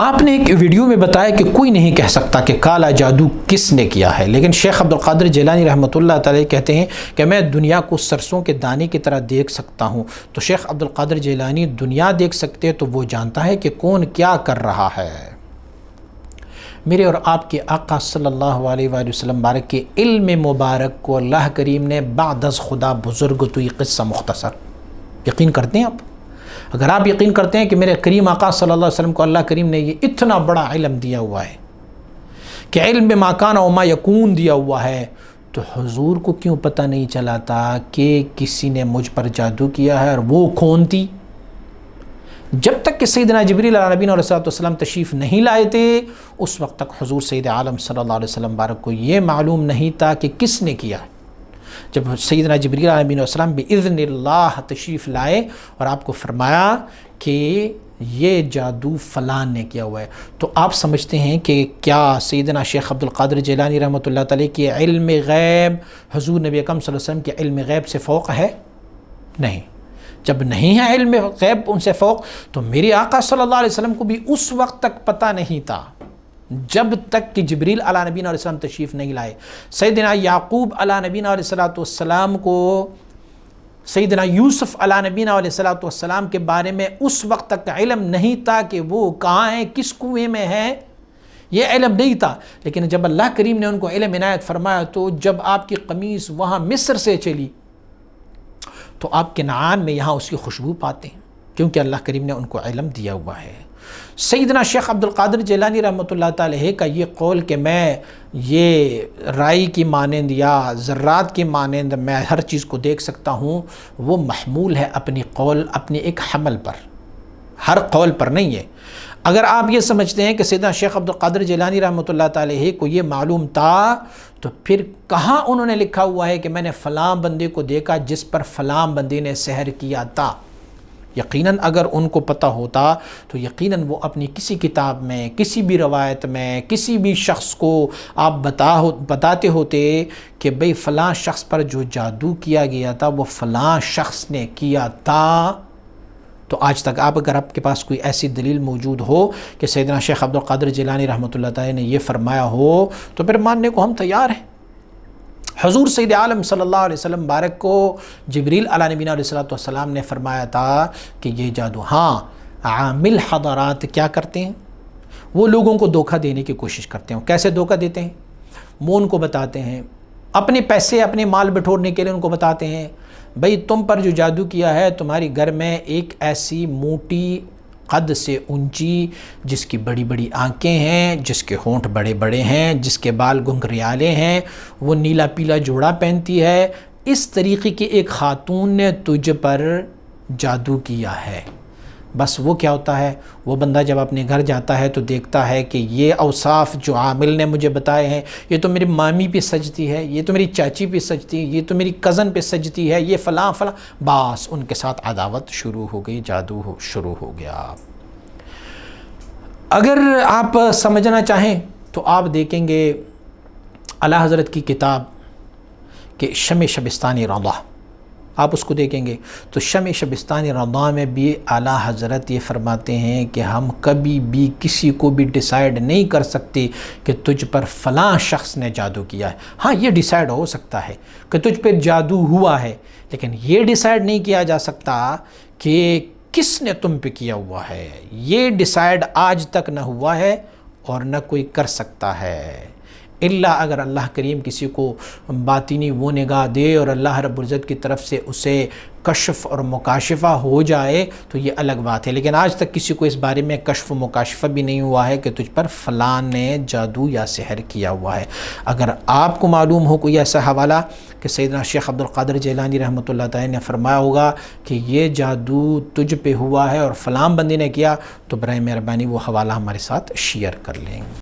آپ نے ایک ویڈیو میں بتایا کہ کوئی نہیں کہہ سکتا کہ کالا جادو کس نے کیا ہے، لیکن شیخ عبد القادر جیلانی رحمۃ اللہ تعالی کہتے ہیں کہ میں دنیا کو سرسوں کے دانے کی طرح دیکھ سکتا ہوں۔ تو شیخ عبد القادر جیلانی دنیا دیکھ سکتے تو وہ جانتا ہے کہ کون کیا کر رہا ہے۔ میرے اور آپ کے آقا صلی اللہ علیہ وآلہ وسلم مبارک کے علم مبارک کو اللہ کریم نے بعد از خدا بزرگ تو یہ قصہ مختصر یقین کرتے ہیں آپ؟ اگر آپ یقین کرتے ہیں کہ میرے کریم آقا صلی اللہ علیہ وسلم کو اللہ کریم نے یہ اتنا بڑا علم دیا ہوا ہے کہ علم ما کان و ما یکون دیا ہوا ہے، تو حضور کو کیوں پتہ نہیں چلا تھا کہ کسی نے مجھ پر جادو کیا ہے اور وہ کون تھی؟ جب تک کہ سیدنا جبریل علیہ نبینا علیہ السلام تشریف نہیں لائے تھے اس وقت تک حضور سید عالم صلی اللہ علیہ وسلم مبارک کو یہ معلوم نہیں تھا کہ کس نے کیا۔ جب سیدنا جبریل علیہ نبینا علیہ السلام بإذن اللہ تشریف لائے اور آپ کو فرمایا کہ یہ جادو فلان نے کیا ہوا ہے، تو آپ سمجھتے ہیں کہ کیا سیدنا شیخ عبد القادر جیلانی رحمۃ اللہ تعالی کے علم غیب حضور نبی اکرم صلی اللہ علیہ وسلم کے علم غیب سے فوق ہے؟ نہیں۔ جب نہیں ہے علم غیب ان سے فوق، تو میرے آقا صلی اللہ علیہ وسلم کو بھی اس وقت تک پتہ نہیں تھا جب تک کہ جبریل علیہ نبینا علیہ السلام تشریف نہیں لائے۔ سیدنا یعقوب علیہ نبینا علیہ السلام کو سیدنا یوسف علیہ نبینا علیہ السلام کے بارے میں اس وقت تک علم نہیں تھا کہ وہ کہاں ہیں، کس کنویں میں ہیں، یہ علم نہیں تھا۔ لیکن جب اللہ کریم نے ان کو علم عنایت فرمایا تو جب آپ کی قمیص وہاں مصر سے چلی تو آپ کنعان میں یہاں اس کی خوشبو پاتے ہیں، کیونکہ اللہ کریم نے ان کو علم دیا ہوا ہے۔ سیدنا شیخ عبد القادر جیلانی رحمۃ اللہ تعالی کا یہ قول کہ میں یہ رائی کی مانند یا ذرات کی مانند میں ہر چیز کو دیکھ سکتا ہوں، وہ محمول ہے اپنی قول، اپنے ایک حمل پر، ہر قول پر نہیں ہے۔ اگر آپ یہ سمجھتے ہیں کہ سیدنا شیخ عبد القادر جیلانی رحمۃ اللہ تعالی کو یہ معلوم تھا، تو پھر کہاں انہوں نے لکھا ہوا ہے کہ میں نے فلاں بندے کو دیکھا جس پر فلاں بندے نے سحر کیا تھا؟ یقیناً اگر ان کو پتہ ہوتا تو یقیناً وہ اپنی کسی کتاب میں، کسی بھی روایت میں، کسی بھی شخص کو آپ بتاتے ہوتے کہ بھئی فلاں شخص پر جو جادو کیا گیا تھا وہ فلاں شخص نے کیا تھا۔ تو آج تک اگر آپ کے پاس کوئی ایسی دلیل موجود ہو کہ سیدنا شیخ عبد القادر جیلانی رحمۃ اللہ تعالی نے یہ فرمایا ہو تو پھر ماننے کو ہم تیار ہیں۔ حضور سید عالم صلی اللہ علیہ وسلم مبارک کو جبریل علیہ نبینا علیہ السلام نے فرمایا تھا کہ یہ جادو، ہاں عامل حضرات کیا کرتے ہیں، وہ لوگوں کو دھوکہ دینے کی کوشش کرتے ہیں۔ کیسے دھوکہ دیتے ہیں؟ وہ ان کو بتاتے ہیں، اپنے پیسے اپنے مال بٹورنے کے لیے ان کو بتاتے ہیں بھئی تم پر جو جادو کیا ہے، تمہاری گھر میں ایک ایسی موٹی قد سے اونچی جس کی بڑی بڑی آنکھیں ہیں، جس کے ہونٹ بڑے بڑے ہیں، جس کے بال گھنگریالے ہیں، وہ نیلا پیلا جوڑا پہنتی ہے، اس طریقے کی ایک خاتون نے تجھ پر جادو کیا ہے۔ بس وہ کیا ہوتا ہے، وہ بندہ جب اپنے گھر جاتا ہے تو دیکھتا ہے کہ یہ اوصاف جو عامل نے مجھے بتائے ہیں، یہ تو میری مامی پہ سجتی ہے، یہ تو میری چاچی پہ سجتی ہے، یہ تو میری کزن پہ سجتی ہے، یہ فلاں فلاں، بس ان کے ساتھ عداوت شروع ہو گئی، جادو شروع ہو گیا۔ اگر آپ سمجھنا چاہیں تو آپ دیکھیں گے اعلیٰ حضرت کی کتاب کہ شمع شبستانی رضا، آپ اس کو دیکھیں گے تو شمع شبستانی رضا میں بھی اعلیٰ حضرت یہ فرماتے ہیں کہ ہم کبھی بھی کسی کو بھی ڈیسائیڈ نہیں کر سکتے کہ تجھ پر فلاں شخص نے جادو کیا ہے۔ ہاں یہ ڈیسائیڈ ہو سکتا ہے کہ تجھ پر جادو ہوا ہے، لیکن یہ ڈیسائیڈ نہیں کیا جا سکتا کہ کس نے تم پہ کیا ہوا ہے۔ یہ ڈیسائیڈ آج تک نہ ہوا ہے اور نہ کوئی کر سکتا ہے، الا اگر اللہ کریم کسی کو باطنی وہ نگاہ دے اور اللہ رب العزت کی طرف سے اسے کشف اور مکاشفہ ہو جائے تو یہ الگ بات ہے۔ لیکن آج تک کسی کو اس بارے میں کشف و مکاشفہ بھی نہیں ہوا ہے کہ تجھ پر فلاں نے جادو یا سحر کیا ہوا ہے۔ اگر آپ کو معلوم ہو کوئی ایسا حوالہ کہ سیدنا شیخ عبد القادر جیلانی رحمۃ اللہ تعالی نے فرمایا ہوگا کہ یہ جادو تجھ پہ ہوا ہے اور فلاں بندے نے کیا، تو برائے مہربانی وہ حوالہ ہمارے ساتھ شیئر کر لیں۔